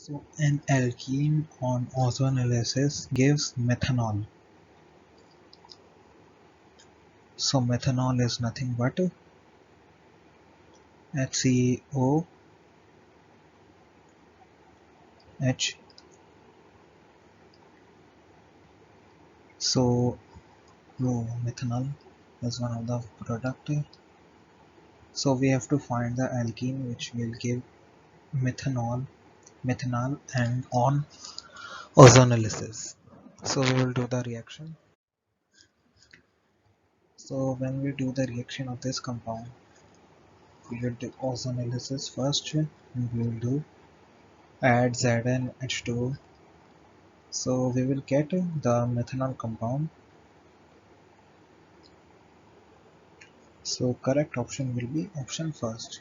So an alkene on ozonolysis gives methanol. So methanol is nothing but HCOH. So methanol is one of the product. So we have to find the alkene which will give methanol and on ozonolysis. So we will do the reaction. So when we do the reaction of this compound, we will do ozonolysis first and we will do add ZnH2. So we will get the methanol compound. So correct option will be option first.